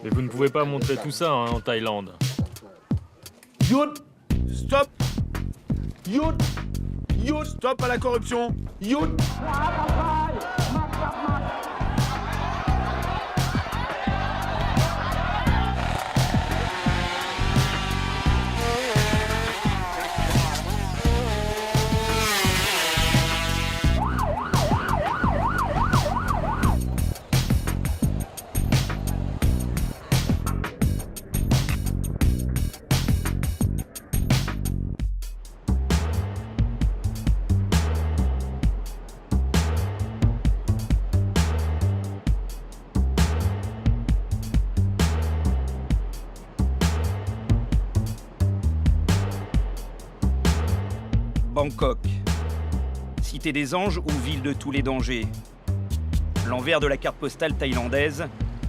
Mais vous ne pouvez pas montrer tout ça hein, en Thaïlande. หยุด Stop หยุด Stop à la corruption หยุด Bangkok, cité des anges ou ville de tous les dangers. L'envers de la carte postale thaïlandaise,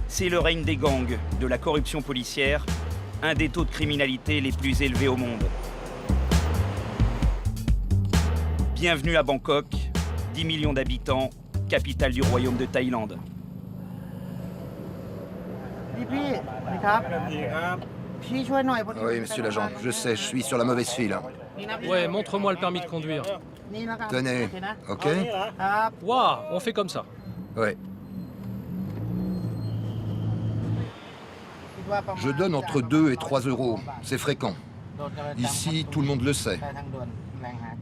c'est le règne des gangs, de la corruption policière, un des taux de criminalité les plus élevés au monde. Bienvenue à Bangkok, 10 millions d'habitants, capitale du royaume de Thaïlande. Oui, monsieur l'agent, je sais, je suis sur la mauvaise file. Ouais, montre-moi le permis de conduire. Tenez, ok? Waouh, on fait comme ça. Ouais. Je donne entre 2 et 3 euros, c'est fréquent. Ici, tout le monde le sait.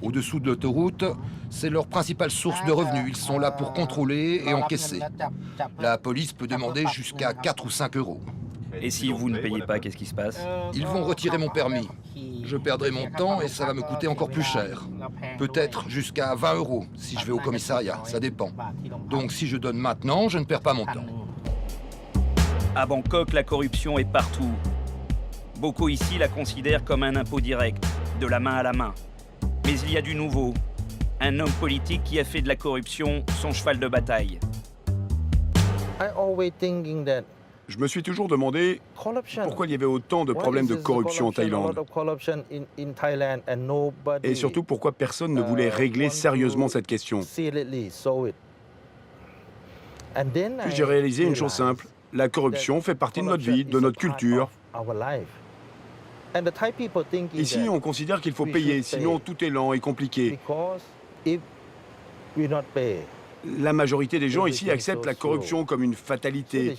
Au-dessous de l'autoroute, c'est leur principale source de revenus. Ils sont là pour contrôler et encaisser. La police peut demander jusqu'à 4 ou 5 euros. Et si vous ne payez pas, qu'est-ce qui se passe? Ils vont retirer mon permis. Je perdrai mon temps et ça va me coûter encore plus cher. Peut-être jusqu'à 20 euros si je vais au commissariat, ça dépend. Donc si je donne maintenant, je ne perds pas mon temps. À Bangkok, la corruption est partout. Beaucoup ici la considèrent comme un impôt direct, de la main à la main. Mais il y a du nouveau. Un homme politique qui a fait de la corruption son cheval de bataille. Je me suis toujours demandé pourquoi il y avait autant de problèmes de corruption en Thaïlande. Et surtout pourquoi personne ne voulait régler sérieusement cette question. Puis j'ai réalisé une chose simple. La corruption fait partie de notre vie, de notre culture. Ici, on considère qu'il faut payer, sinon tout est lent et compliqué. La majorité des gens ici acceptent la corruption comme une fatalité.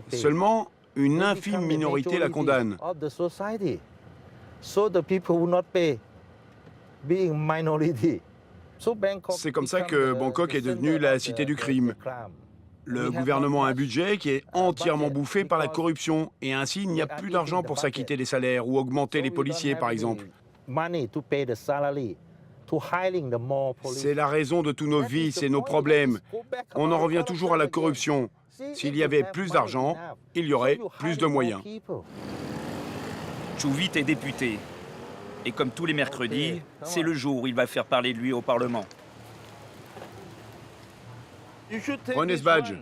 Seulement, une infime minorité la condamne. C'est comme ça que Bangkok est devenue la cité du crime. Le gouvernement a un budget qui est entièrement bouffé par la corruption et ainsi il n'y a plus d'argent pour s'acquitter des salaires ou augmenter les policiers par exemple. C'est la raison de tous nos vices et nos problèmes. On en revient toujours à la corruption. S'il y avait plus d'argent, il y aurait plus de moyens. Chuvit est député. Et comme tous les mercredis, c'est le jour où il va faire parler de lui au Parlement. Prenez ce badge.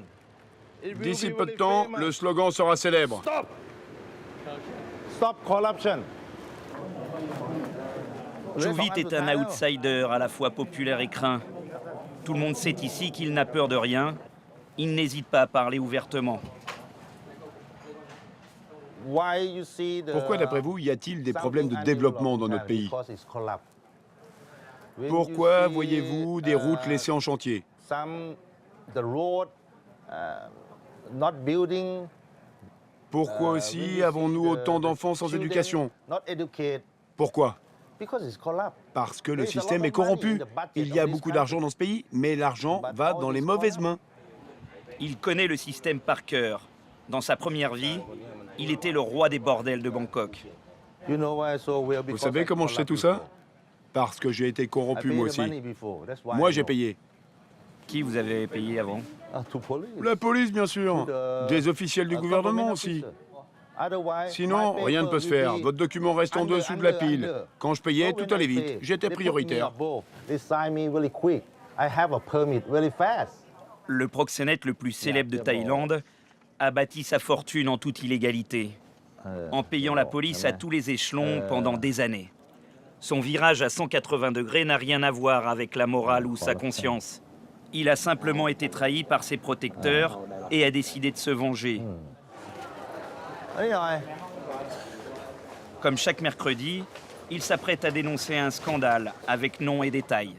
D'ici peu de temps, le slogan sera célèbre. Stop corruption. Chuvit est un outsider à la fois populaire et craint. Tout le monde sait ici qu'il n'a peur de rien. Il n'hésite pas à parler ouvertement. Pourquoi, d'après vous, y a-t-il des problèmes de développement dans notre pays? Pourquoi voyez-vous des routes laissées en chantier? Pourquoi aussi avons-nous autant d'enfants sans éducation? Pourquoi? Parce que le système est corrompu. Il y a beaucoup d'argent dans ce pays, mais l'argent va dans les mauvaises mains. Il connaît le système par cœur. Dans sa première vie, il était le roi des bordels de Bangkok. Vous savez comment je sais tout ça? Parce que j'ai été corrompu moi aussi. Moi, j'ai payé. Qui vous avez payé avant? La police, bien sûr. Des officiels du gouvernement aussi. Sinon, rien ne peut se faire. Votre document reste en dessous de la pile. Quand je payais, tout allait vite. J'étais prioritaire. Le proxénète le plus célèbre de Thaïlande a bâti sa fortune en toute illégalité, en payant la police à tous les échelons pendant des années. Son virage à 180 degrés n'a rien à voir avec la morale ou sa conscience. Il a simplement été trahi par ses protecteurs et a décidé de se venger. Comme chaque mercredi, il s'apprête à dénoncer un scandale avec nom et détails.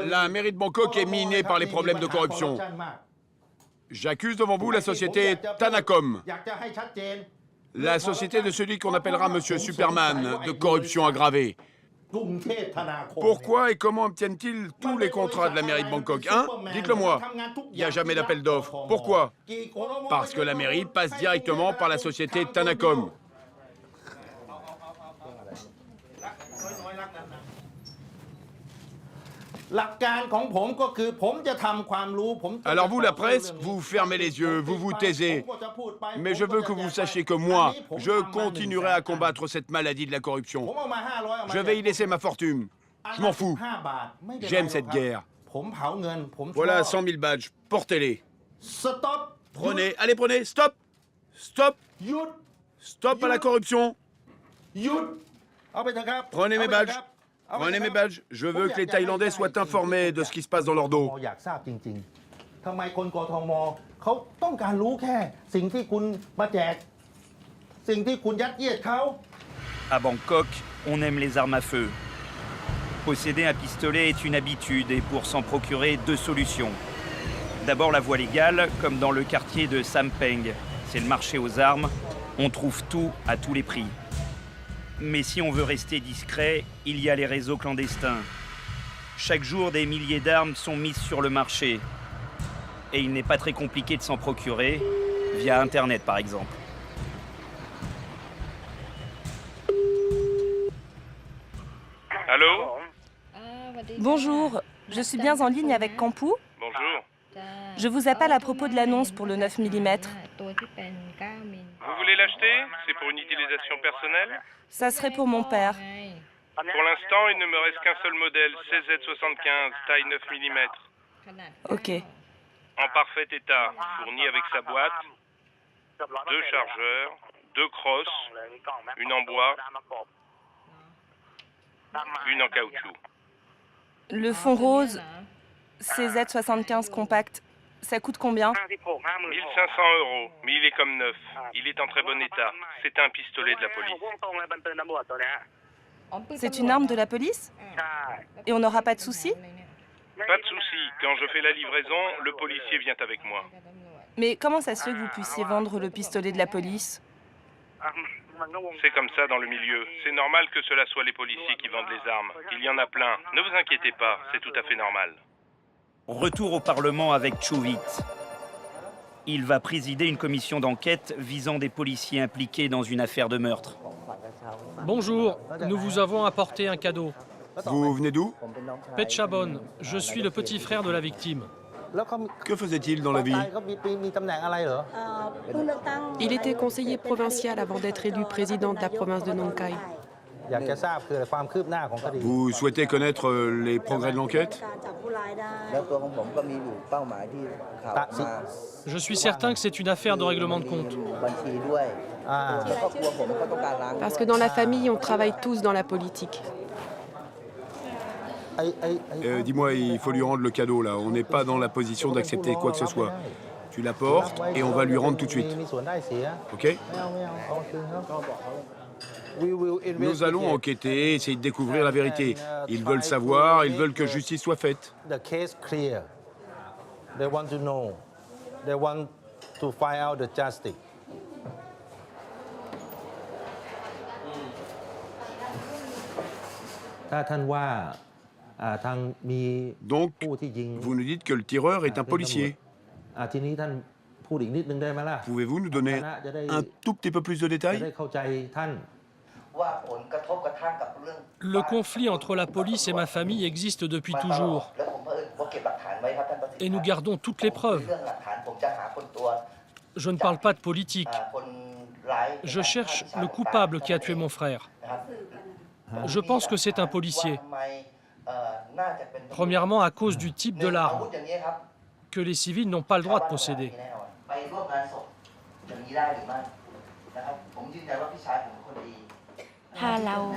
La mairie de Bangkok est minée par les problèmes de corruption. J'accuse devant vous la société Thanacom, la société de celui qu'on appellera Monsieur Superman, de corruption aggravée. Pourquoi et comment obtiennent-ils tous les contrats de la mairie de Bangkok, hein? Dites-le moi. Il n'y a jamais d'appel d'offres. Pourquoi? Parce que la mairie passe directement par la société Thanacom. Alors vous, la presse, vous fermez les yeux, vous vous taisez. Mais je veux que vous sachiez que moi, je continuerai à combattre cette maladie de la corruption. Je vais y laisser ma fortune. Je m'en fous. J'aime cette guerre. Voilà 100 000 badges. Portez-les. Prenez. Allez, prenez. Stop. Stop. Stop à la corruption. Prenez mes badges. Prenez mes badges. Je veux que les Thaïlandais soient informés de ce qui se passe dans leur dos. À Bangkok, on aime les armes à feu. Posséder un pistolet est une habitude et pour s'en procurer, deux solutions. D'abord la voie légale, comme dans le quartier de Sampeng. C'est le marché aux armes. On trouve tout à tous les prix. Mais si on veut rester discret, il y a les réseaux clandestins. Chaque jour, des milliers d'armes sont mises sur le marché. Et il n'est pas très compliqué de s'en procurer, via Internet par exemple. Allô? Bonjour, je suis bien en ligne avec Kampu. Bonjour. Je vous appelle à propos de l'annonce pour le 9 mm. Vous voulez l'acheter? C'est pour une utilisation personnelle? Ça serait pour mon père. Pour l'instant, il ne me reste qu'un seul modèle, CZ75, taille 9 mm. Ok. En parfait état, fourni avec sa boîte, 2 chargeurs, 2 crosses, une en bois, une en caoutchouc. Le fond rose, CZ75 compact, ça coûte combien? 1 500 €, mais il est comme neuf. Il est en très bon état. C'est un pistolet de la police. C'est une arme de la police? Et on n'aura pas de soucis? Pas de souci. Quand je fais la livraison, le policier vient avec moi. Mais comment ça se fait que vous puissiez vendre le pistolet de la police? C'est comme ça dans le milieu. C'est normal que cela soit les policiers qui vendent les armes. Il y en a plein. Ne vous inquiétez pas, c'est tout à fait normal. Retour au Parlement avec Chuvit. Il va présider une commission d'enquête visant des policiers impliqués dans une affaire de meurtre. Bonjour, nous vous avons apporté un cadeau. Vous venez d'où? Petchabon, je suis le petit frère de la victime. Que faisait-il dans la vie? Il était conseiller provincial avant d'être élu président de la province de Nong Khai. Vous souhaitez connaître les progrès de l'enquête? Je suis certain que c'est une affaire de règlement de compte. Parce que dans la famille, on travaille tous dans la politique. Dis-moi, il faut lui rendre le cadeau, là. On n'est pas dans la position d'accepter quoi que ce soit. Tu l'apportes et on va lui rendre tout de suite. OK? Nous allons enquêter, essayer de découvrir la vérité. Ils veulent savoir, ils veulent que justice soit faite. Donc, vous nous dites que le tireur est un policier. Pouvez-vous nous donner un tout petit peu plus de détails? Le conflit entre la police et ma famille existe depuis toujours. Et nous gardons toutes les preuves. Je ne parle pas de politique. Je cherche le coupable qui a tué mon frère. Je pense que c'est un policier. Premièrement, à cause du type de l'arme, que les civils n'ont pas le droit de posséder.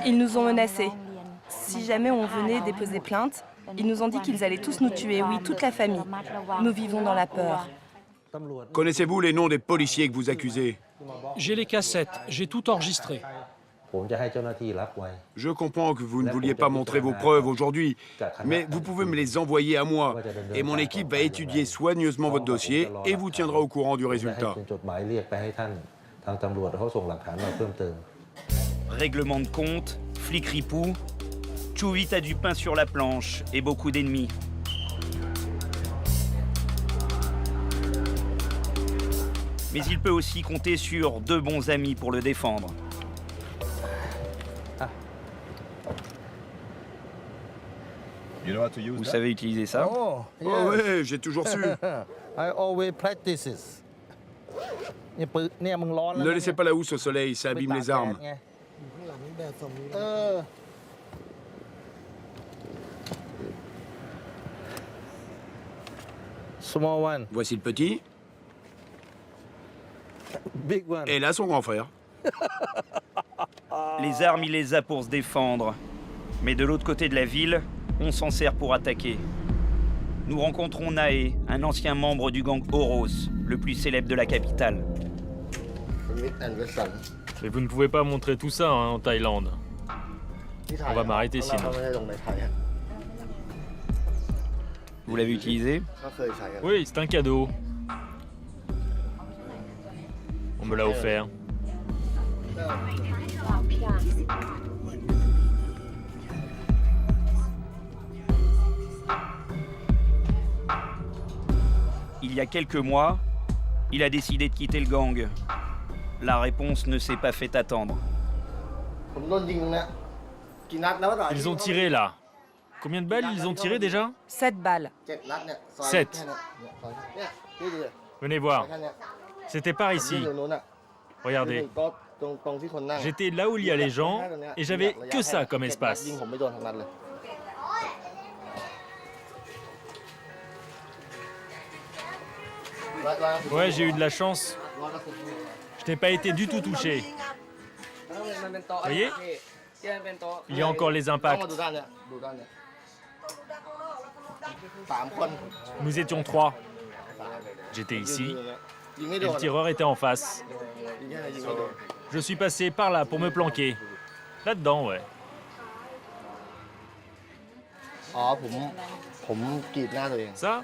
Ils nous ont menacés. Si jamais on venait déposer plainte, ils nous ont dit qu'ils allaient tous nous tuer, oui, toute la famille. Nous vivons dans la peur. Connaissez-vous les noms des policiers que vous accusez? J'ai les cassettes, j'ai tout enregistré. Je comprends que vous ne vouliez pas montrer vos preuves aujourd'hui, mais vous pouvez me les envoyer à moi, et mon équipe va étudier soigneusement votre dossier et vous tiendra au courant du résultat. Règlement de compte, flic ripou, Chouvit a du pain sur la planche et beaucoup d'ennemis. Mais il peut aussi compter sur 2 bons amis pour le défendre. Vous savez utiliser ça? Oh ouais, j'ai toujours su. Ne laissez pas la housse au soleil, ça abîme les armes. Voici le petit. Et là, son grand frère. Les armes, il les a pour se défendre. Mais de l'autre côté de la ville, on s'en sert pour attaquer. Nous rencontrons Nae, un ancien membre du gang Oros, le plus célèbre de la capitale. Mais vous ne pouvez pas montrer tout ça en Thaïlande. On va m'arrêter sinon. Vous l'avez utilisé? Oui, c'est un cadeau. On me l'a offert. Il y a quelques mois, il a décidé de quitter le gang. La réponse ne s'est pas fait attendre. Ils ont tiré là. Combien de balles ils ont tiré déjà? 7 balles. 7. Venez voir. C'était par ici. Regardez. J'étais là où il y a les gens et j'avais que ça comme espace. Ouais, j'ai eu de la chance. Je n'ai pas été du tout touché. Vous voyez? Il y a encore les impacts. Nous étions 3. J'étais ici et le tireur était en face. Je suis passé par là pour me planquer. Là-dedans, ouais. Ça?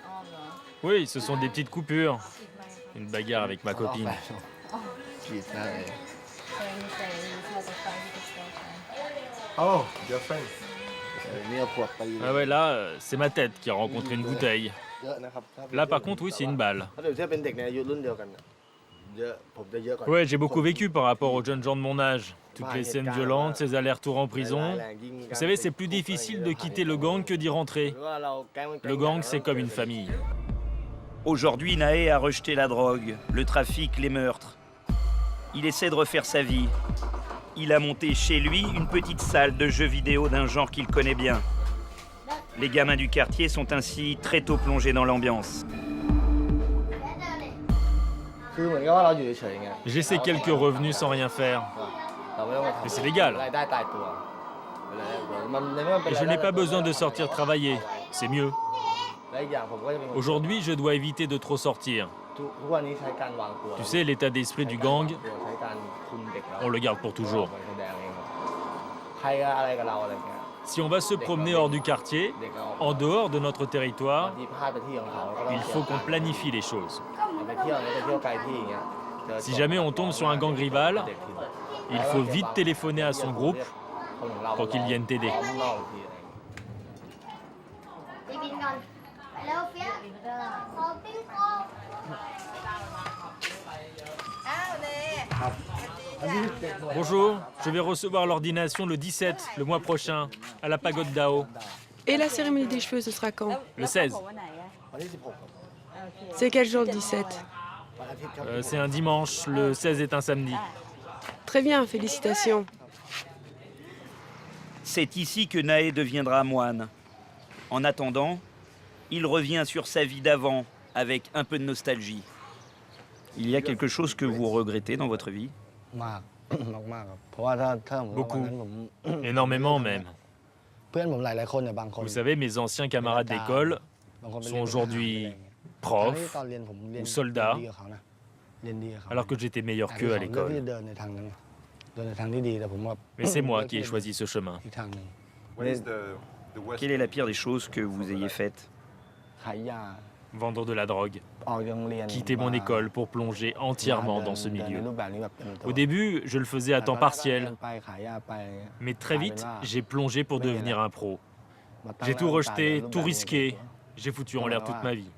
Oui, ce sont des petites coupures. Une bagarre avec ma copine. Oh, your friend. Ah ouais, là, c'est ma tête qui a rencontré une bouteille. Là, par contre, oui, c'est une balle. Ouais, j'ai beaucoup vécu par rapport aux jeunes gens de mon âge. Toutes les scènes violentes, ces allers-retours en prison. Vous savez, c'est plus difficile de quitter le gang que d'y rentrer. Le gang, c'est comme une famille. Aujourd'hui, Nae a rejeté la drogue, le trafic, les meurtres. Il essaie de refaire sa vie. Il a monté chez lui une petite salle de jeux vidéo d'un genre qu'il connaît bien. Les gamins du quartier sont ainsi très tôt plongés dans l'ambiance. J'essaie quelques revenus sans rien faire. Mais c'est légal. Et je n'ai pas besoin de sortir travailler. C'est mieux. Aujourd'hui, je dois éviter de trop sortir. Tu sais, l'état d'esprit du gang, on le garde pour toujours. Si on va se promener hors du quartier, en dehors de notre territoire, il faut qu'on planifie les choses. Si jamais on tombe sur un gang rival, il faut vite téléphoner à son groupe pour qu'ils viennent t'aider. Bonjour, je vais recevoir l'ordination le 17, le mois prochain, à la pagode Dao. Et la cérémonie des cheveux, ce sera quand? Le 16. C'est quel jour le 17? C'est un dimanche, le 16 est un samedi. Très bien, félicitations. C'est ici que Nae deviendra moine. En attendant, il revient sur sa vie d'avant avec un peu de nostalgie. Il y a quelque chose que vous regrettez dans votre vie? Beaucoup. Énormément même. Vous savez, mes anciens camarades d'école sont aujourd'hui prof ou soldat, alors que j'étais meilleur qu'eux à l'école. Mais c'est moi qui ai choisi ce chemin. Quelle est la pire des choses que vous ayez faites? Vendre de la drogue, quitter mon école pour plonger entièrement dans ce milieu. Au début, je le faisais à temps partiel, mais très vite, j'ai plongé pour devenir un pro. J'ai tout rejeté, tout risqué, j'ai foutu en l'air toute ma vie.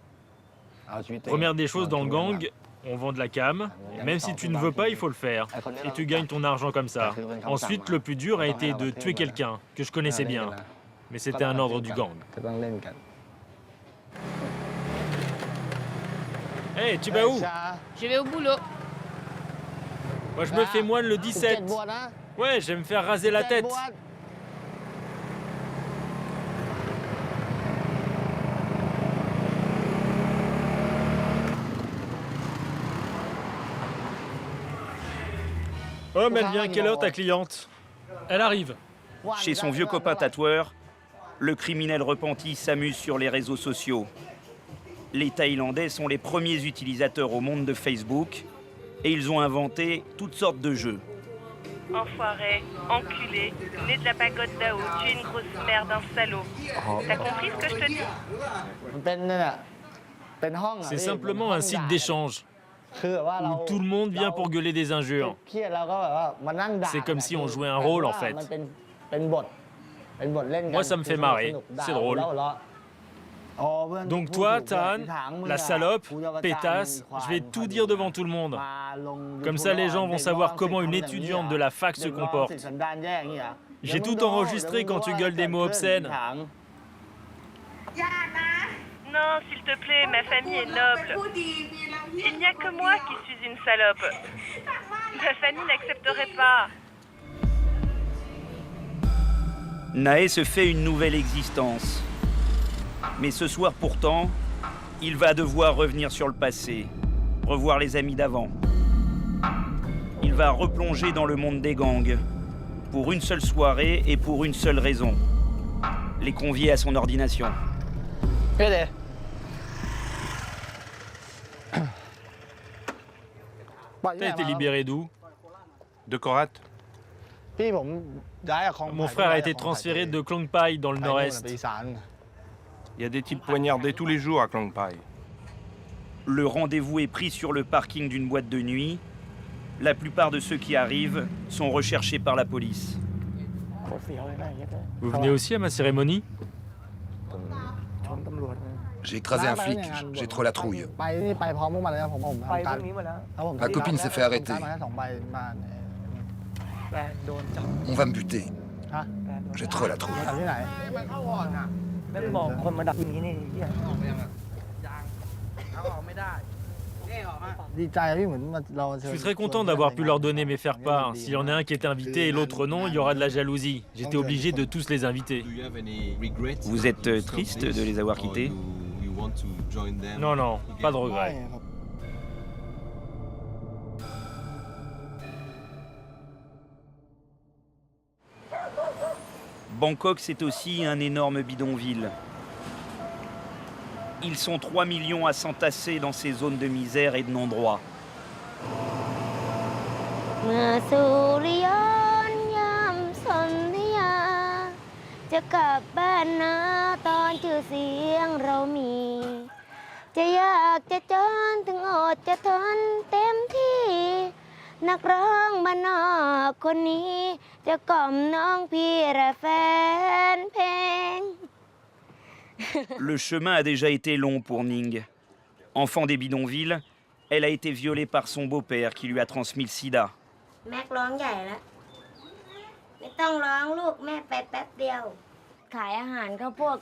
Première des choses dans le gang, on vend de la cam, et même si tu ne veux pas, il faut le faire, et tu gagnes ton argent comme ça. Ensuite, le plus dur a été de tuer quelqu'un que je connaissais bien, mais c'était un ordre du gang. Hey, tu vas où? Je vais au boulot. Moi, je me fais moine le 17. Ouais, je vais me faire raser la tête. Oh, mais elle vient à quelle heure ta cliente? Elle arrive. Chez son vieux copain tatoueur, le criminel repenti s'amuse sur les réseaux sociaux. Les Thaïlandais sont les premiers utilisateurs au monde de Facebook et ils ont inventé toutes sortes de jeux. Enfoiré, enculé, né de la pagode d'Ao, tu es une grosse merde, un salaud. T'as compris ce que je te dis? C'est simplement un site d'échange où tout le monde vient pour gueuler des injures. C'est comme si on jouait un rôle en fait. Moi, ça me fait marrer, c'est drôle. Donc toi, Tan, la salope, pétasse, je vais tout dire devant tout le monde. Comme ça, les gens vont savoir comment une étudiante de la fac se comporte. J'ai tout enregistré quand tu gueules des mots obscènes. Non, s'il te plaît, ma famille est noble. Il n'y a que moi qui suis une salope. Ma famille n'accepterait pas. Nae se fait une nouvelle existence. Mais ce soir pourtant, il va devoir revenir sur le passé, revoir les amis d'avant. Il va replonger dans le monde des gangs, pour une seule soirée et pour une seule raison. Les convier à son ordination. T'as été libéré d'où? De Korat? Mon frère a été transféré de Klong Pai dans le nord-est. Il y a des types poignardés tous les jours à Klong Pai. Le rendez-vous est pris sur le parking d'une boîte de nuit. La plupart de ceux qui arrivent sont recherchés par la police. Vous venez aussi à ma cérémonie? J'ai écrasé un flic, j'ai trop la trouille. Ma copine s'est fait arrêter. On va me buter. J'ai trop la trouille. Je suis très content d'avoir pu leur donner mes faire-part. S'il y en a un qui est invité et l'autre non, il y aura de la jalousie. J'étais obligé de tous les inviter. Vous êtes triste de les avoir quittés? Non, non, pas de regret. Bangkok, c'est aussi un énorme bidonville. Ils sont 3 millions à s'entasser dans ces zones de misère et de non-droit. Le chemin a déjà été long pour Ning. Enfant des bidonvilles, elle a été violée par son beau-père qui lui a transmis le sida.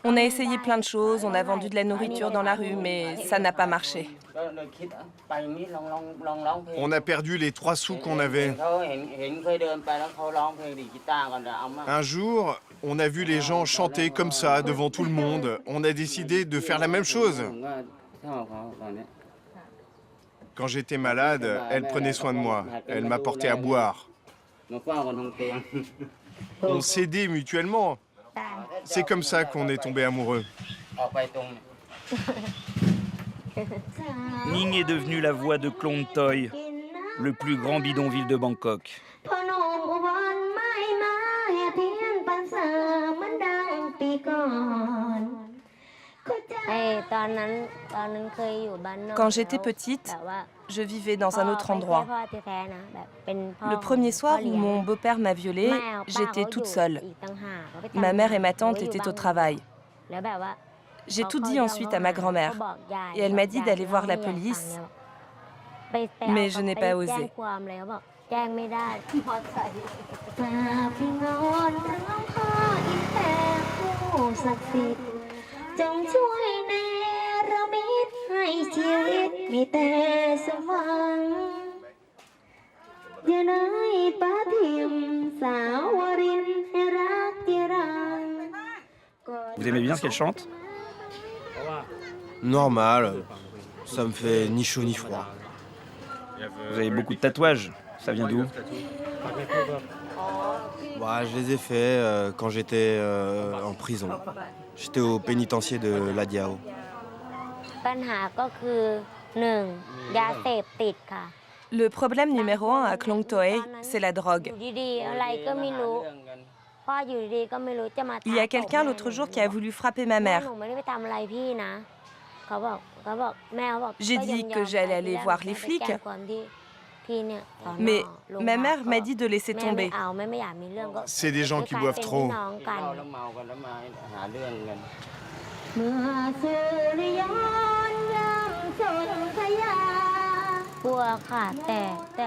On a essayé plein de choses, on a vendu de la nourriture dans la rue, mais ça n'a pas marché. On a perdu les 3 sous qu'on avait. Un jour, on a vu les gens chanter comme ça devant tout le monde. On a décidé de faire la même chose. Quand j'étais malade, elle prenait soin de moi. Elle m'apportait à boire. On s'aidait mutuellement. C'est comme ça qu'on est tombés amoureux. Ning est devenue la voix de Klong Toy, le plus grand bidonville de Bangkok. Quand j'étais petite, je vivais dans un autre endroit. Le premier soir où mon beau-père m'a violée, j'étais toute seule. Ma mère et ma tante étaient au travail. J'ai tout dit ensuite à ma grand-mère et elle m'a dit d'aller voir la police, mais je n'ai pas osé. Vous aimez bien ce qu'elle chante? Normal, ça me fait ni chaud ni froid. Vous avez beaucoup de tatouages, ça vient d'où? Bah, je les ai faits quand j'étais en prison. J'étais au pénitencier de La Diao. Le problème numéro 1 à Klong Toei, c'est la drogue. Il y a quelqu'un l'autre jour qui a voulu frapper ma mère. J'ai dit que j'allais aller voir les flics, mais ma mère m'a dit de laisser tomber. C'est des gens qui boivent trop.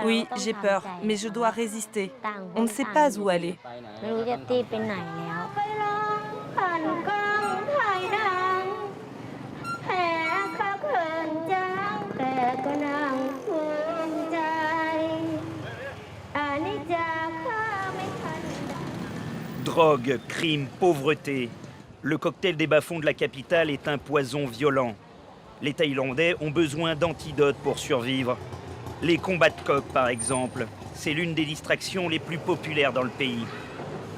Oui, j'ai peur, mais je dois résister. On ne sait pas où aller. Drogue, crime, pauvreté. Le cocktail des bas-fonds de la capitale est un poison violent. Les Thaïlandais ont besoin d'antidotes pour survivre. Les combats de coqs, par exemple, c'est l'une des distractions les plus populaires dans le pays.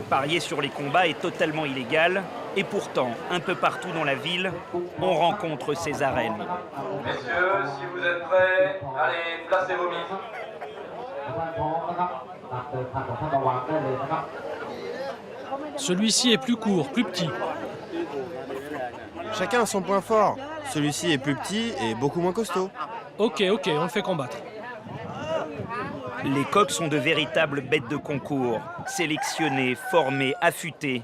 Parier sur les combats est totalement illégal, et pourtant, un peu partout dans la ville, on rencontre ces arènes. Messieurs, si vous êtes prêts, allez, placez vos mises. Celui-ci est plus court, plus petit. Chacun a son point fort. Celui-ci est plus petit et beaucoup moins costaud. Ok, on le fait combattre. Les coqs sont de véritables bêtes de concours, sélectionnés, formés, affûtés.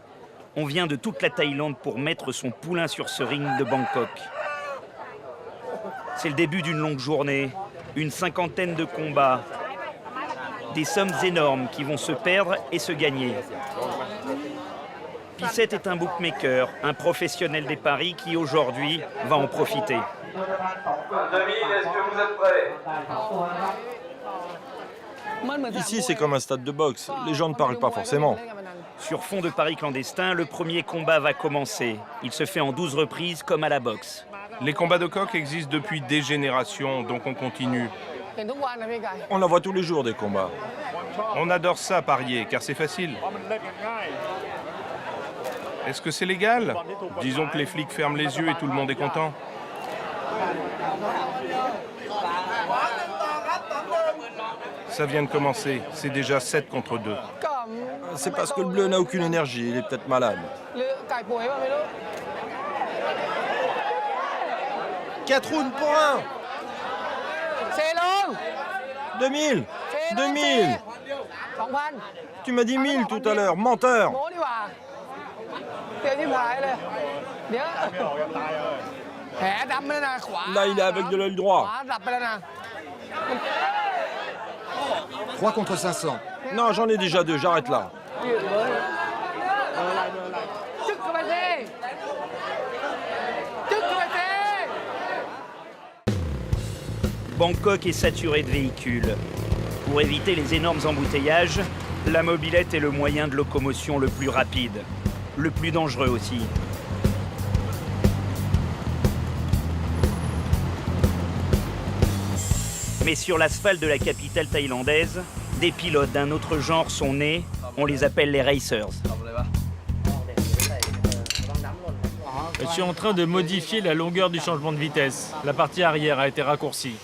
On vient de toute la Thaïlande pour mettre son poulain sur ce ring de Bangkok. C'est le début d'une longue journée, une cinquantaine de combats, des sommes énormes qui vont se perdre et se gagner. Pissette est un bookmaker, un professionnel des paris qui aujourd'hui va en profiter. Amis, est-ce que vous êtes prêts? Ici, c'est comme un stade de boxe. Les gens ne parlent pas forcément. Sur fond de paris clandestins, le premier combat va commencer. Il se fait en 12 reprises comme à la boxe. Les combats de coqs existent depuis des générations, donc on continue. On en voit tous les jours des combats. On adore ça, parier, car c'est facile. Est-ce que c'est légal? Disons que les flics ferment les yeux et tout le monde est content. Ça vient de commencer, c'est déjà 7 contre 2. C'est parce que le bleu n'a aucune énergie, il est peut-être malade. 4 rounds pour 1. 2000 2000. Tu m'as dit 1000 tout à l'heure, menteur. Là, il est avec de l'œil droit. 3 contre 500. Non, j'en ai déjà 2, j'arrête là. Bangkok est saturé de véhicules. Pour éviter les énormes embouteillages, la mobilette est le moyen de locomotion le plus rapide, le plus dangereux aussi. Mais sur l'asphalte de la capitale thaïlandaise, des pilotes d'un autre genre sont nés, on les appelle les racers. Je suis en train de modifier la longueur du changement de vitesse. La partie arrière a été raccourcie.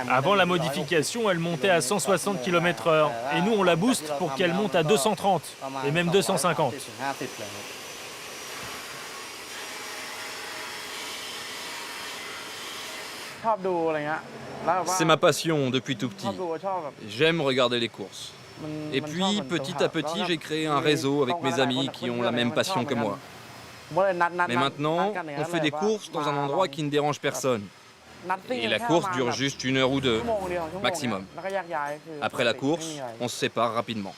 Avant la modification, elle montait à 160 km/h. Et nous, on la booste pour qu'elle monte à 230 et même 250. C'est ma passion depuis tout petit. J'aime regarder les courses. Et puis, petit à petit, j'ai créé un réseau avec mes amis qui ont la même passion que moi. Mais maintenant, on fait des courses dans un endroit qui ne dérange personne. Et la course dure juste 1 heure ou 2, maximum. Après la course, on se sépare rapidement.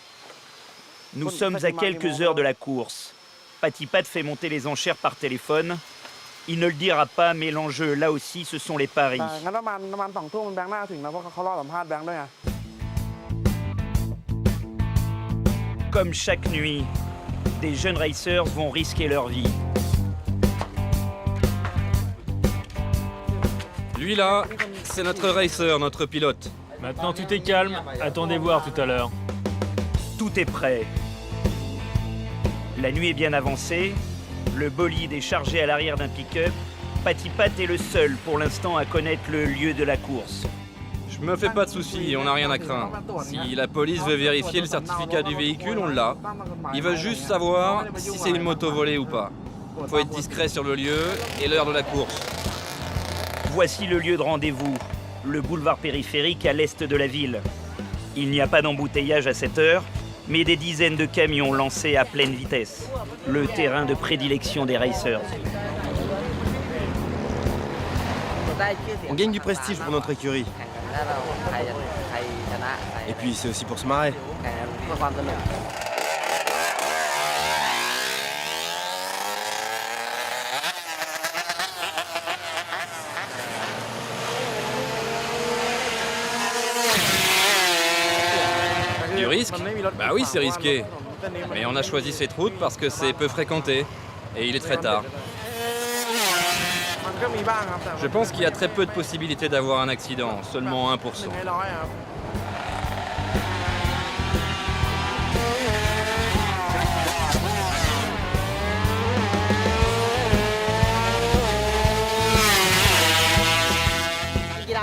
Nous sommes à quelques heures de la course. Patipat fait monter les enchères par téléphone. Il ne le dira pas, mais l'enjeu, là aussi, ce sont les paris. Comme chaque nuit, des jeunes racers vont risquer leur vie. Lui là, c'est notre racer, notre pilote. Maintenant tout est calme, attendez voir tout à l'heure. Tout est prêt. La nuit est bien avancée, le bolide est chargé à l'arrière d'un pick-up. Patipat est le seul pour l'instant à connaître le lieu de la course. Je me fais pas de soucis, on n'a rien à craindre. Si la police veut vérifier le certificat du véhicule, on l'a. Ils veulent juste savoir si c'est une moto volée ou pas. Faut être discret sur le lieu et l'heure de la course. Voici le lieu de rendez-vous, le boulevard périphérique à l'est de la ville. Il n'y a pas d'embouteillage à cette heure, mais des dizaines de camions lancés à pleine vitesse. Le terrain de prédilection des racers. On gagne du prestige pour notre écurie. Et puis c'est aussi pour se marrer. Du risque? Bah oui, c'est risqué. Mais on a choisi cette route parce que c'est peu fréquenté. Et il est très tard. Je pense qu'il y a très peu de possibilités d'avoir un accident, seulement 1%.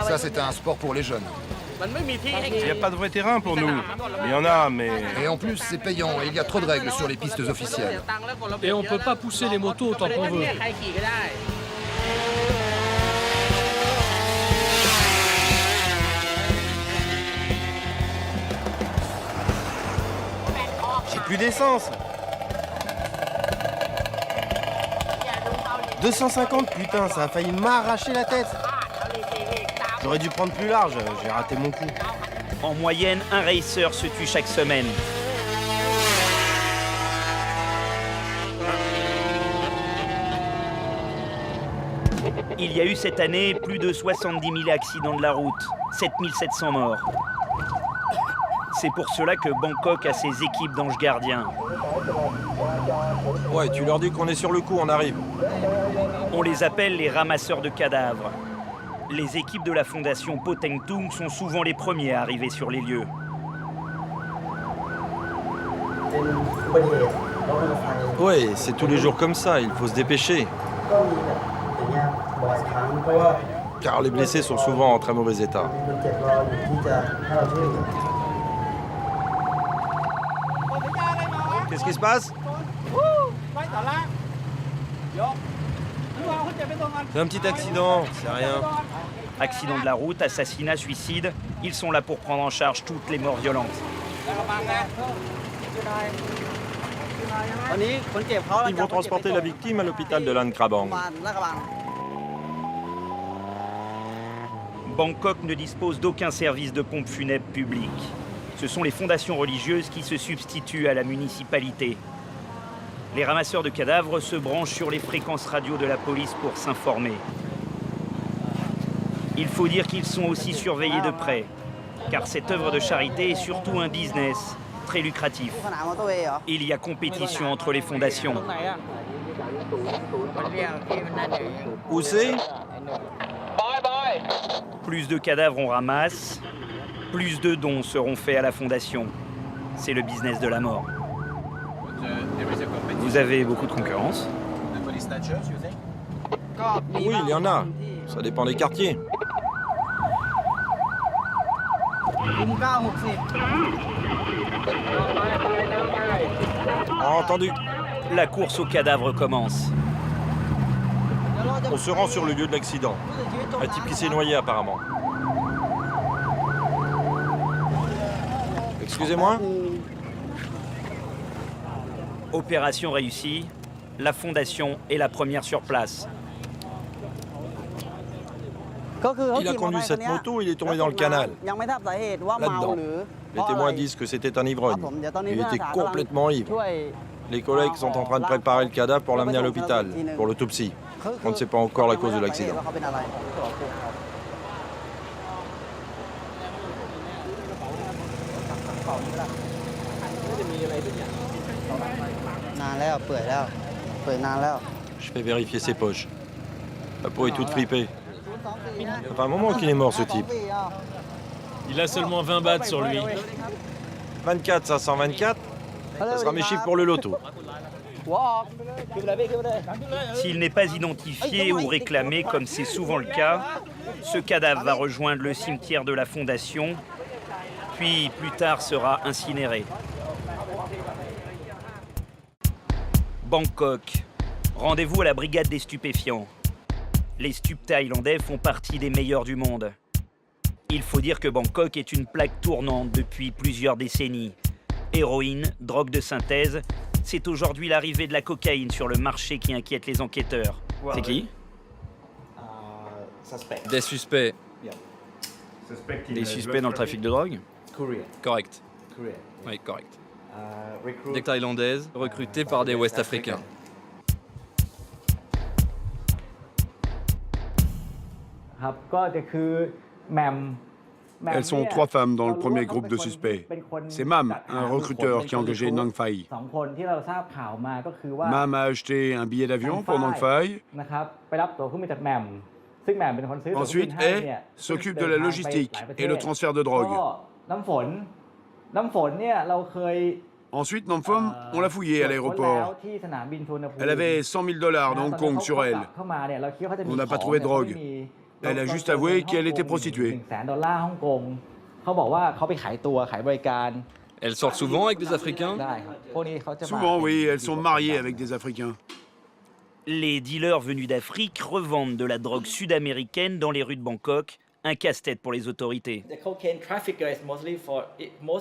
Ça, c'est un sport pour les jeunes. Il n'y a pas de vrai terrain pour nous. Il y en a, mais... Et en plus, c'est payant et il y a trop de règles sur les pistes officielles. Et on peut pas pousser les motos autant qu'on veut. J'ai plus d'essence. 250, putain, ça a failli m'arracher la tête. J'aurais dû prendre plus large, j'ai raté mon coup. En moyenne, un racer se tue chaque semaine. Il y a eu cette année plus de 70 000 accidents de la route, 7 700 morts. C'est pour cela que Bangkok a ses équipes d'anges gardiens. Ouais, tu leur dis qu'on est sur le coup, on arrive. On les appelle les ramasseurs de cadavres. Les équipes de la fondation Poteng Tung sont souvent les premiers à arriver sur les lieux. Ouais, c'est tous les jours comme ça, il faut se dépêcher. Car les blessés sont souvent en très mauvais état. Qu'est-ce qui se passe? C'est un petit accident, c'est rien. Accident de la route, assassinat, suicide, ils sont là pour prendre en charge toutes les morts violentes. Ils vont transporter la victime à l'hôpital de Lan Krabang. Bangkok ne dispose d'aucun service de pompe funèbre public. Ce sont les fondations religieuses qui se substituent à la municipalité. Les ramasseurs de cadavres se branchent sur les fréquences radio de la police pour s'informer. Il faut dire qu'ils sont aussi surveillés de près, car cette œuvre de charité est surtout un business très lucratif. Il y a compétition entre les fondations. Où c'est? Plus de cadavres on ramasse, plus de dons seront faits à la fondation. C'est le business de la mort. Vous avez beaucoup de concurrence? Oui, il y en a. Ça dépend des quartiers. Entendu. La course aux cadavres commence. On se rend sur le lieu de l'accident. Un type qui s'est noyé apparemment. Excusez-moi? Opération réussie. La fondation est la première sur place. Il a conduit cette moto, il est tombé dans le canal. Là-dedans. Les témoins disent que c'était un ivrogne. Il était complètement ivre. Les collègues sont en train de préparer le cadavre pour l'amener à l'hôpital, pour l'autopsie. On ne sait pas encore la cause de l'accident. Je fais vérifier ses poches. La peau est toute fripée. Ça fait un moment qu'il est mort, ce type. Il a seulement 20 bahts sur lui. 24 524, ça sera mes chiffres pour le loto. S'il n'est pas identifié ou réclamé, comme c'est souvent le cas, ce cadavre va rejoindre le cimetière de la Fondation, puis plus tard sera incinéré. Bangkok. Rendez-vous à la brigade des stupéfiants. Les stupes thaïlandais font partie des meilleurs du monde. Il faut dire que Bangkok est une plaque tournante depuis plusieurs décennies. Héroïne, drogue de synthèse, c'est aujourd'hui l'arrivée de la cocaïne sur le marché qui inquiète les enquêteurs. C'est qui? Des suspects. Des suspects dans le trafic de drogue? Correct. Oui, correct. Des Thaïlandaises recrutées par des Ouest-Africains. Elles sont 3 femmes dans le premier groupe de suspects. C'est Mam, un recruteur qui a engagé Nang Phai. Mam a acheté un billet d'avion pour Nang Phai. Ensuite, He s'occupe de la logistique et le transfert de drogue. Ensuite, Namphom, on l'a fouillée à l'aéroport. Elle avait 100 000 $ de Hong Kong sur elle. On n'a pas trouvé de drogue. Elle a juste avoué qu'elle était prostituée. Elles sortent souvent avec des Africains? Souvent, oui, elles sont mariées avec des Africains. Les dealers venus d'Afrique revendent de la drogue sud-américaine dans les rues de Bangkok, un casse-tête pour les autorités.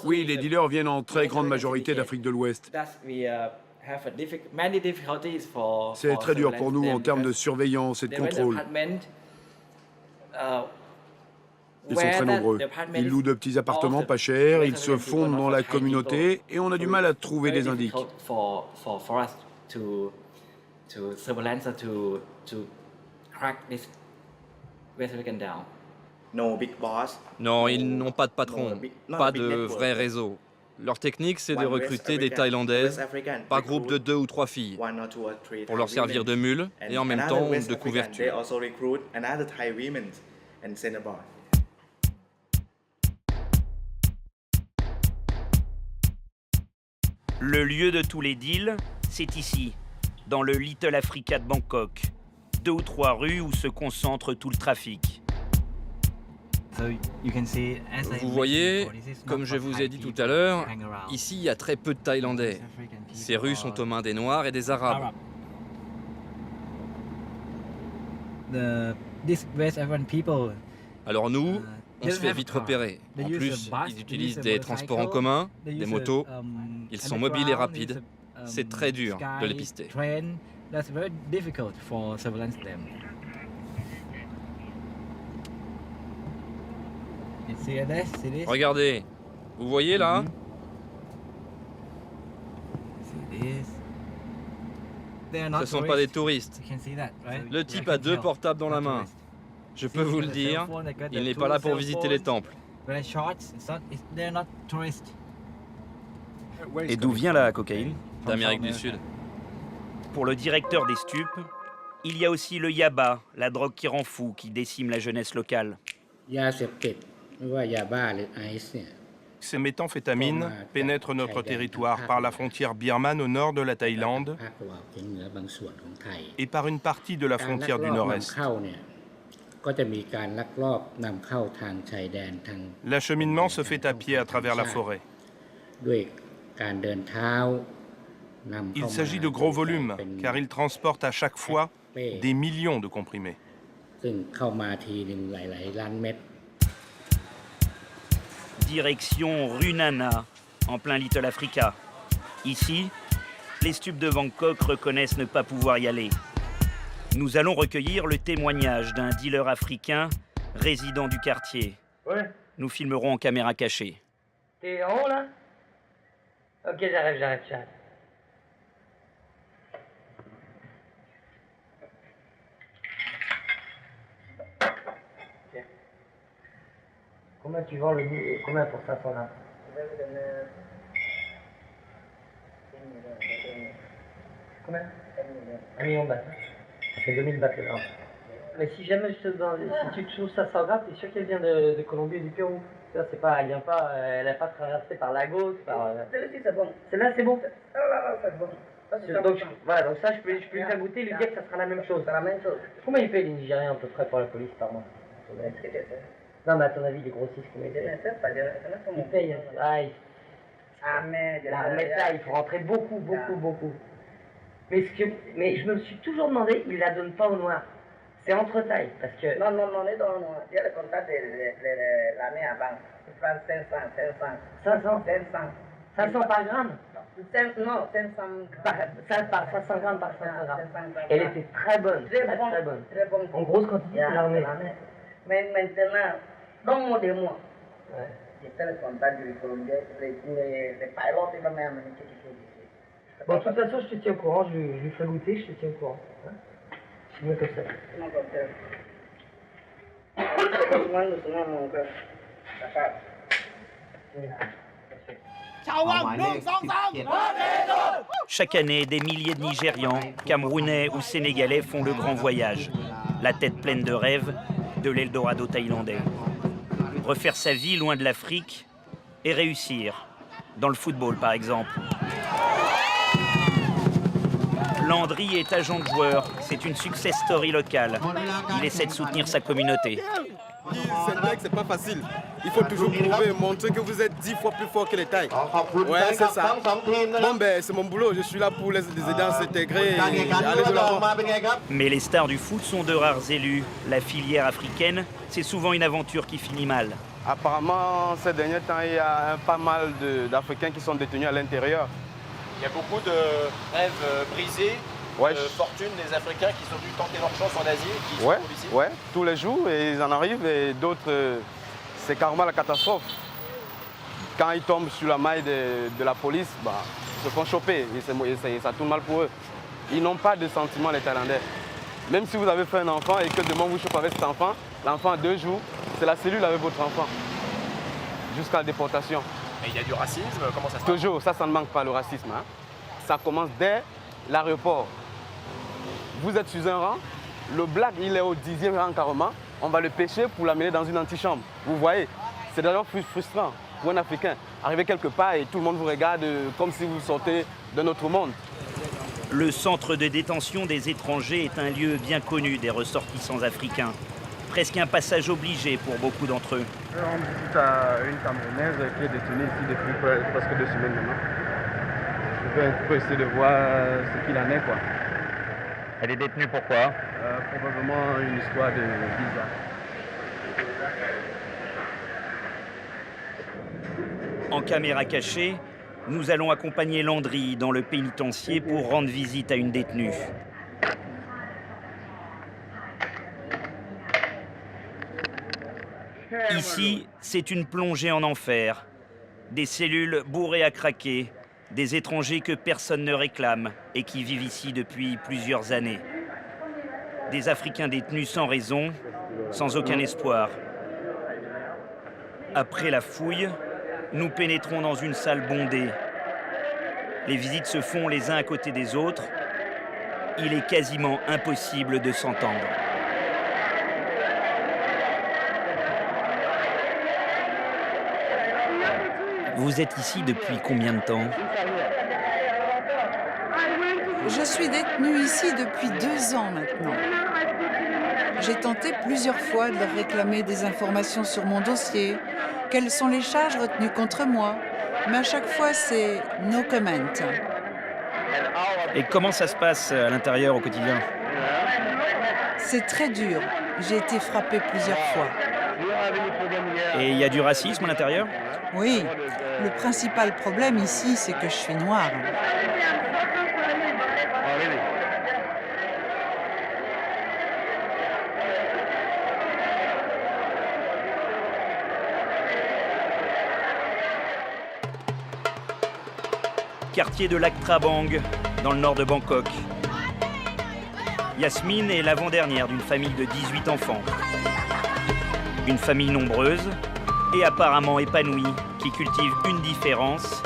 Oui, les dealers viennent en très grande majorité d'Afrique de l'Ouest. C'est très dur pour nous en termes de surveillance et de contrôle. Ils sont très nombreux. Ils louent de petits appartements pas chers, ils se fondent dans la communauté et on a du mal à trouver des indices. Non, ils n'ont pas de patron, pas de vrai réseau. Leur technique, c'est de recruter des Thaïlandaises par groupe de 2 ou 3 filles pour leur servir de mule et en même temps de couverture. Le lieu de tous les deals, c'est ici, dans le Little Africa de Bangkok. 2 ou 3 rues où se concentre tout le trafic. Vous voyez, comme je vous ai dit tout à l'heure, ici il y a très peu de Thaïlandais. Ces rues sont aux mains des Noirs et des Arabes. Alors nous, on se fait vite repérer. En plus, ils utilisent des transports en commun, des motos. Ils sont mobiles et rapides. C'est très dur de les pister. Regardez, vous voyez là? Ce ne sont pas des touristes. Le type a 2 portables dans la main. Je peux vous le dire, il n'est pas là pour visiter les temples. Et d'où vient la cocaïne? D'Amérique du Sud. Pour le directeur des stupes, il y a aussi le yaba, la drogue qui rend fou, qui décime la jeunesse locale. et méthamphétamines pénètrent notre territoire par la frontière birmane au nord de la Thaïlande et par une partie de la frontière du nord-est. L'acheminement se fait à pied à travers la forêt. Il s'agit de gros volumes, car ils transportent à chaque fois des millions de comprimés. Direction Runana, en plein Little Africa. Ici, les stupes de Bangkok reconnaissent ne pas pouvoir y aller. Nous allons recueillir le témoignage d'un dealer africain résident du quartier. Ouais. Nous filmerons en caméra cachée. T'es en haut là? Ok, j'arrive. Okay. Combien tu vends le combien pour 500 grammes? Combien? 1 million de bahts. Ça fait 2000 bahts le gramme. Mais si jamais je te demande, si tu te trouves 500 grammes, t'es sûr qu'elle vient de Colombie et du Pérou? Ça, c'est pas, elle vient pas, elle n'a pas traversé par Lagos, par... Celle-ci, c'est bon. Celle-là, c'est bon? Là, c'est bon. Donc, voilà, donc ça, je peux lui faire goûter, lui dire que ça sera la même chose. C'est la même chose. Combien il paye les Nigériens à peu près pour la police par mois? Non, mais à ton avis, les grossistes, combien ils payent? Ils payent. Mais ça, il faut rentrer beaucoup. Mais je me suis toujours demandé, ils la donnent pas au noir. C'est entre tailles, parce que... Non, on est dans le noir. Il y a le contact de l'année avant. Il prend 500. 500 par gramme? Non, 500 grammes par 500 grammes. Elle était très bonne, très bonne. En grosse quantité, c'est l'armée. Mais maintenant, donne-moi des mois. Ouais. J'ai fait le contact du Colombien, les pilotes, ils vont m'amener quelque chose ici. Bon, de toute façon, je te tiens au courant, je lui fais goûter, je te tiens au courant. Hein? C'est mieux comme ça. Non, comme ça. Chaque année, des milliers de Nigérians, Camerounais ou Sénégalais font le grand voyage. La tête pleine de rêves de l'Eldorado thaïlandais. Refaire sa vie loin de l'Afrique et réussir. Dans le football, par exemple. Landry est agent de joueur. C'est une success story locale. Il essaie de soutenir sa communauté. C'est vrai que c'est pas facile. Il faut toujours prouver, montrer que vous êtes 10 fois plus fort que les Thaïs. Ouais, c'est ça. Bon, ben, c'est mon boulot. Je suis là pour les aider à s'intégrer et aller de l'avant. Mais les stars du foot sont de rares élus. La filière africaine, c'est souvent une aventure qui finit mal. Apparemment, ces derniers temps, il y a pas mal d'Africains qui sont détenus à l'intérieur. Il y a beaucoup de rêves brisés, de fortune des Africains qui sont venus tenter leur chance en Asie et qui se retrouvent ici. Ouais, tous les jours, et ils en arrivent, et d'autres, c'est carrément la catastrophe. Quand ils tombent sur la maille de la police, ils se font choper, et ça tourne mal pour eux. Ils n'ont pas de sentiments, les Thaïlandais. Même si vous avez fait un enfant et que demain vous chopez avec cet enfant, l'enfant a 2 jours, c'est la cellule avec votre enfant, jusqu'à la déportation. Et il y a du racisme, comment ça se passe? Toujours, ça ne manque pas le racisme. Hein. Ça commence dès l'aéroport. Vous êtes sur un rang, le black il est au 10e rang carrément, on va le pêcher pour l'amener dans une antichambre. Vous voyez, c'est d'ailleurs frustrant pour un Africain. Arriver quelque part et tout le monde vous regarde comme si vous sortez d'un autre monde. Le centre de détention des étrangers est un lieu bien connu des ressortissants africains. Presque un passage obligé pour beaucoup d'entre eux. On visite une Camerounaise qui est détenue ici depuis presque 2 semaines maintenant. Je vais un peu essayer de voir ce qu'il en est, quoi. Elle est détenue pourquoi? Probablement une histoire de visa. En caméra cachée, nous allons accompagner Landry dans le pénitencier pour rendre visite à une détenue. Ici, c'est une plongée en enfer. Des cellules bourrées à craquer, des étrangers que personne ne réclame et qui vivent ici depuis plusieurs années. Des Africains détenus sans raison, sans aucun espoir. Après la fouille, nous pénétrons dans une salle bondée. Les visites se font les uns à côté des autres. Il est quasiment impossible de s'entendre. Vous êtes ici depuis combien de temps? Je suis détenue ici depuis 2 ans maintenant. J'ai tenté plusieurs fois de leur réclamer des informations sur mon dossier, quelles sont les charges retenues contre moi, mais à chaque fois c'est « no comment ». Et comment ça se passe à l'intérieur au quotidien? C'est très dur. J'ai été frappée plusieurs fois. Et il y a du racisme à l'intérieur? Oui. Le principal problème ici, c'est que je suis noire. Quartier de Lac Prabang, dans le nord de Bangkok. Yasmine est l'avant-dernière d'une famille de 18 enfants. Une famille nombreuse et apparemment épanouie qui cultive une différence,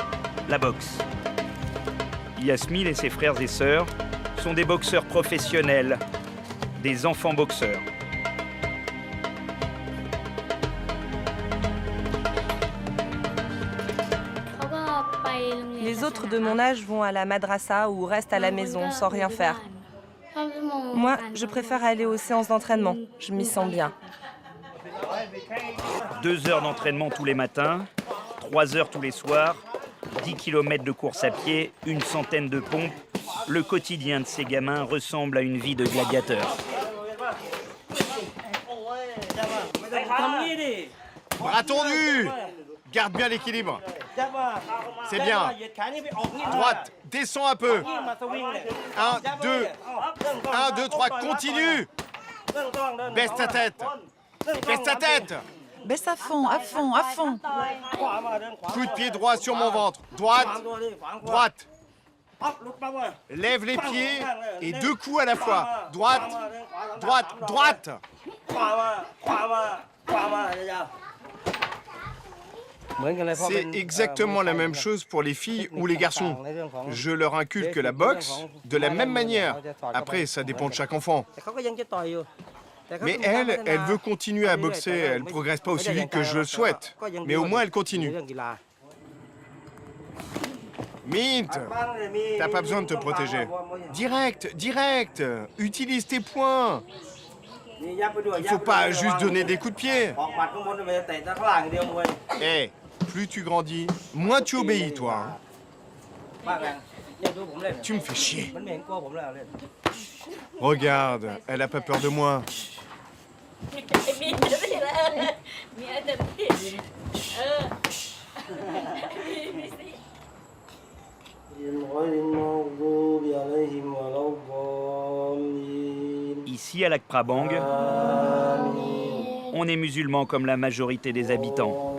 la boxe. Yasmine et ses frères et sœurs sont des boxeurs professionnels, des enfants boxeurs. Les autres de mon âge vont à la madrasa ou restent à la maison sans rien faire. Moi, je préfère aller aux séances d'entraînement. Je m'y sens bien. 2 heures d'entraînement tous les matins, 3 heures tous les soirs, 10 km de course à pied, une centaine de pompes. Le quotidien de ces gamins ressemble à une vie de gladiateur. Bras tendus! Garde bien l'équilibre. C'est bien. Droite, descends un peu. 1, 2, 1, 2, 3, continue. Baisse ta tête. Baisse ta tête. Baisse à fond, à fond, à fond. Coup de pied droit sur mon ventre. Droite, droite. Lève les pieds et 2 coups à la fois. Droite, droite, droite. C'est exactement la même chose pour les filles ou les garçons. Je leur inculque la boxe de la même manière. Après, ça dépend de chaque enfant. Mais elle veut continuer à boxer. Elle ne progresse pas aussi vite que je le souhaite. Mais au moins, elle continue. Mint, t'as pas besoin de te protéger. Direct, direct. Utilise tes poings. Il faut pas juste donner des coups de pied. Hé, plus tu grandis, moins tu obéis, toi. Tu me fais chier. Regarde, elle a pas peur de moi. Ici, à Lac Prabang, on est musulman comme la majorité des habitants.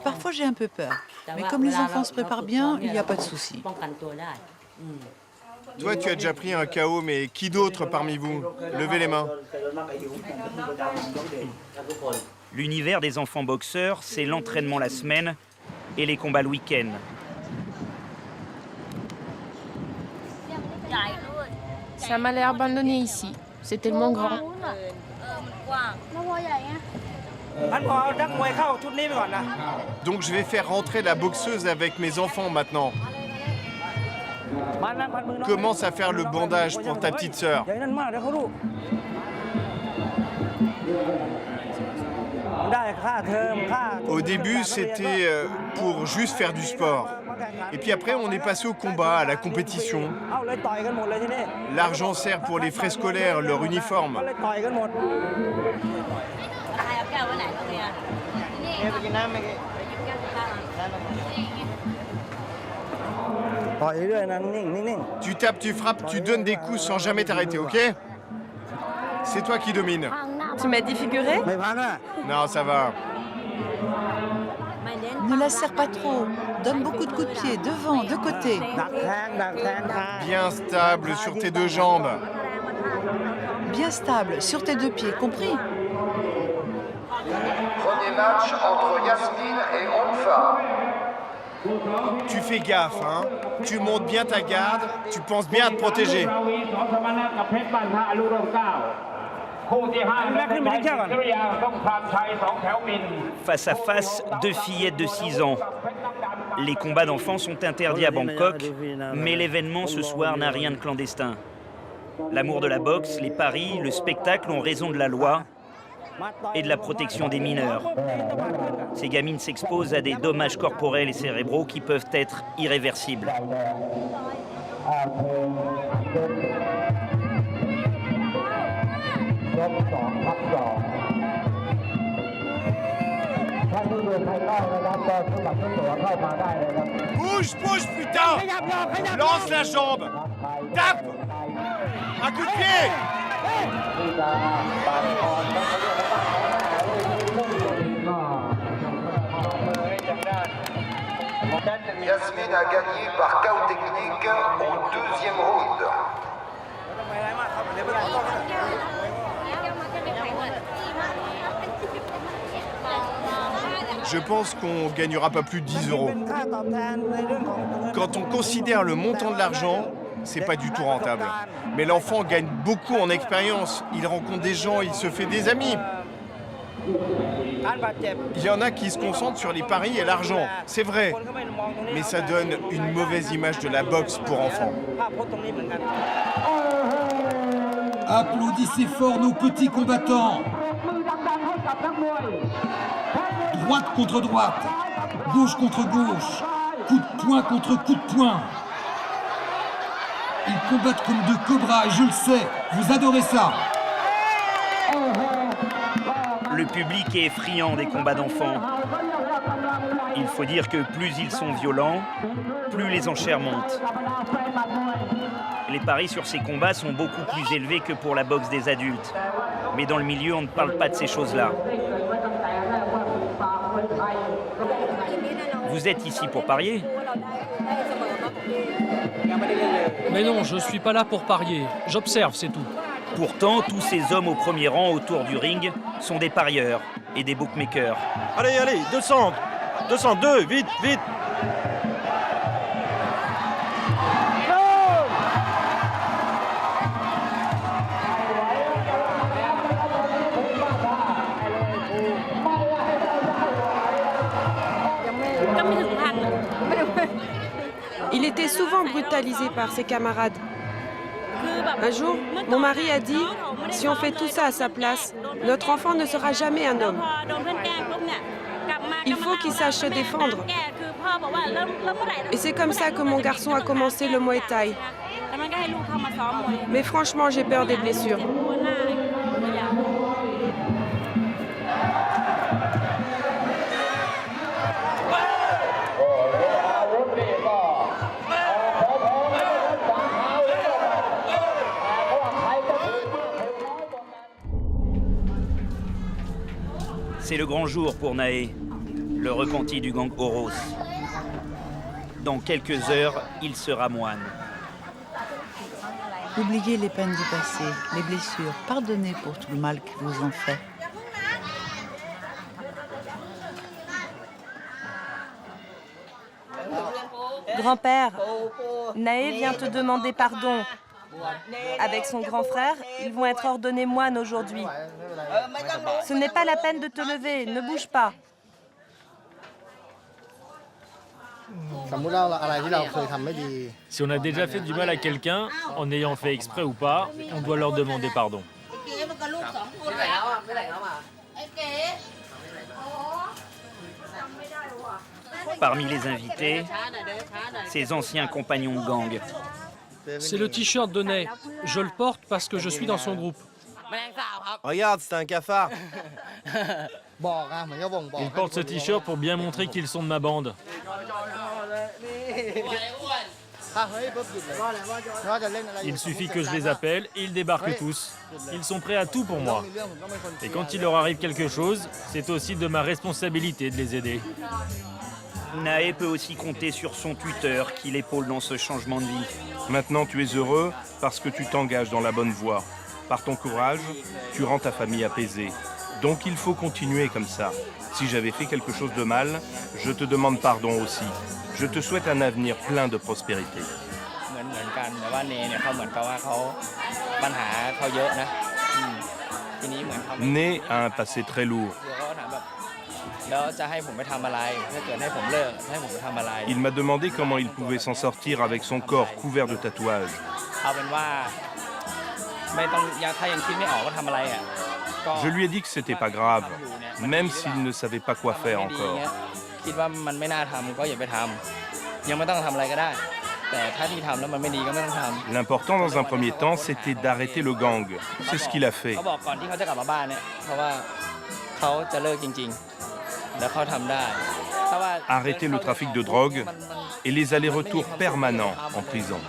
Parfois, j'ai un peu peur. Mais comme les enfants se préparent bien, il n'y a pas de souci. Toi, tu as déjà pris un KO, mais qui d'autre parmi vous? Levez les mains. L'univers des enfants boxeurs, c'est l'entraînement la semaine et les combats le week-end. Ça m'a l'air abandonné ici. C'est tellement grand. Donc je vais faire rentrer la boxeuse avec mes enfants maintenant. Commence à faire le bandage pour ta petite sœur. Au début, c'était pour juste faire du sport. Et puis après, on est passé au combat, à la compétition. L'argent sert pour les frais scolaires, leur uniforme. Tu tapes, tu frappes, tu donnes des coups sans jamais t'arrêter, ok? C'est toi qui domines. Tu m'as défiguré? Non, ça va. Ne la serre pas trop. Donne beaucoup de coups de pied, devant, de côté. Bien stable sur tes 2 jambes. Bien stable, sur tes 2 pieds, compris? Premier match entre Yasmine et Onfa. Tu fais gaffe, hein. Tu montes bien ta garde, tu penses bien à te protéger. Face à face, 2 fillettes de 6 ans. Les combats d'enfants sont interdits à Bangkok, mais l'événement ce soir n'a rien de clandestin. L'amour de la boxe, les paris, le spectacle ont raison de la loi et de la protection des mineurs. Ces gamines s'exposent à des dommages corporels et cérébraux qui peuvent être irréversibles. Bouge, bouge, putain! Lance la jambe! Tape! Un coup de pied! Yasmine a gagné par chaos technique au 2e round. Je pense qu'on gagnera pas plus de 10 €. Quand on considère le montant de l'argent, c'est pas du tout rentable. Mais l'enfant gagne beaucoup en expérience. Il rencontre des gens, il se fait des amis. Il y en a qui se concentrent sur les paris et l'argent, c'est vrai. Mais ça donne une mauvaise image de la boxe pour enfants. Applaudissez fort nos petits combattants. Droite contre droite, gauche contre gauche, coup de poing contre coup de poing. Ils combattent comme 2 cobras et je le sais, vous adorez ça. Le public est friand des combats d'enfants. Il faut dire que plus ils sont violents, plus les enchères montent. Les paris sur ces combats sont beaucoup plus élevés que pour la boxe des adultes. Mais dans le milieu, on ne parle pas de ces choses-là. Vous êtes ici pour parier? Mais non, je suis pas là pour parier. J'observe, c'est tout. Pourtant, tous ces hommes au premier rang autour du ring sont des parieurs et des bookmakers. Allez, allez, 200, 202, vite, vite. Il était souvent brutalisé par ses camarades. Un jour, mon mari a dit « Si on fait tout ça à sa place, notre enfant ne sera jamais un homme. Il faut qu'il sache se défendre. » Et c'est comme ça que mon garçon a commencé le Muay Thai. Mais franchement, j'ai peur des blessures. C'est le grand jour pour Nae, le repenti du gang Oros. Dans quelques heures, il sera moine. Oubliez les peines du passé, les blessures. Pardonnez pour tout le mal qu'ils vous ont fait. Grand-père, Nae vient te demander pardon. Avec son grand frère, ils vont être ordonnés moines aujourd'hui. Ce n'est pas la peine de te lever, ne bouge pas. Si on a déjà fait du mal à quelqu'un, en ayant fait exprès ou pas, on doit leur demander pardon. Parmi les invités, ses anciens compagnons de gang. C'est le t-shirt de Nae. Je le porte parce que je suis dans son groupe. Regarde, c'est un cafard. Ils portent ce t-shirt pour bien montrer qu'ils sont de ma bande. Il suffit que je les appelle et ils débarquent tous. Ils sont prêts à tout pour moi. Et quand il leur arrive quelque chose, c'est aussi de ma responsabilité de les aider. Nae peut aussi compter sur son tuteur qui l'épaule dans ce changement de vie. Maintenant, tu es heureux parce que tu t'engages dans la bonne voie. Par ton courage, tu rends ta famille apaisée. Donc il faut continuer comme ça. Si j'avais fait quelque chose de mal, je te demande pardon aussi. Je te souhaite un avenir plein de prospérité. Né a un passé très lourd. Il m'a demandé comment il pouvait s'en sortir avec son corps couvert de tatouages. Je lui ai dit que c'était pas grave, même s'il ne savait pas quoi faire encore. L'important dans un premier temps, c'était d'arrêter le gang. C'est ce qu'il a fait. Arrêter le trafic de drogue et les allers-retours permanents en prison.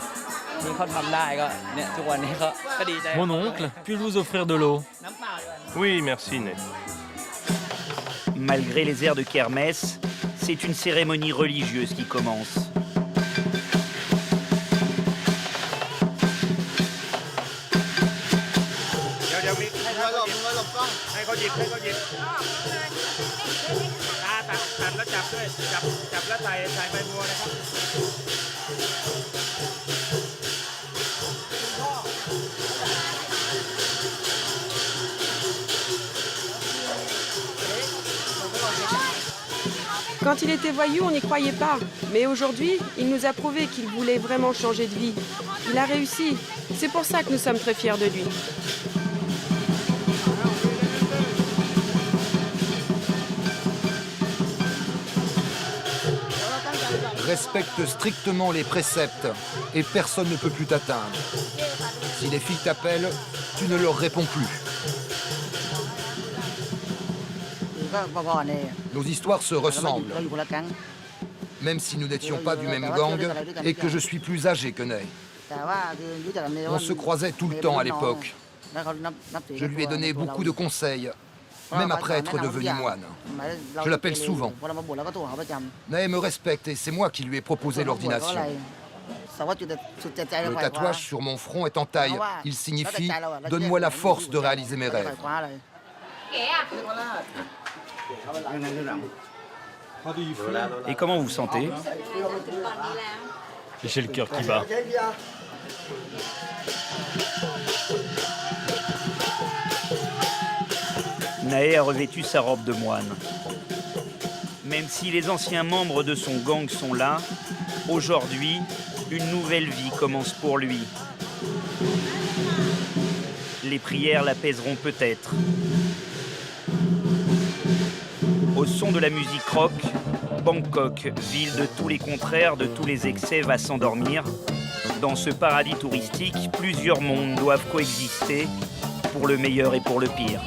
Mon oncle, puis-je vous offrir de l'eau? Oui, merci, Ned. Malgré les airs de kermesse, c'est une cérémonie religieuse qui commence. Quand il était voyou, on n'y croyait pas. Mais aujourd'hui, il nous a prouvé qu'il voulait vraiment changer de vie. Il a réussi. C'est pour ça que nous sommes très fiers de lui. Respecte strictement les préceptes et personne ne peut plus t'atteindre. Si les filles t'appellent, tu ne leur réponds plus. Nos histoires se ressemblent, même si nous n'étions pas du même gang et que je suis plus âgé que Ney. On se croisait tout le temps à l'époque. Je lui ai donné beaucoup de conseils, même après être devenu moine. Je l'appelle souvent. Ney me respecte et c'est moi qui lui ai proposé l'ordination. Le tatouage sur mon front est en taille. Il signifie « Donne-moi la force de réaliser mes rêves ». Et comment vous vous sentez? J'ai le cœur qui bat. Naé a revêtu sa robe de moine. Même si les anciens membres de son gang sont là, aujourd'hui, une nouvelle vie commence pour lui. Les prières l'apaiseront peut-être. Au son de la musique rock, Bangkok, ville de tous les contraires, de tous les excès, va s'endormir. Dans ce paradis touristique, plusieurs mondes doivent coexister, pour le meilleur et pour le pire.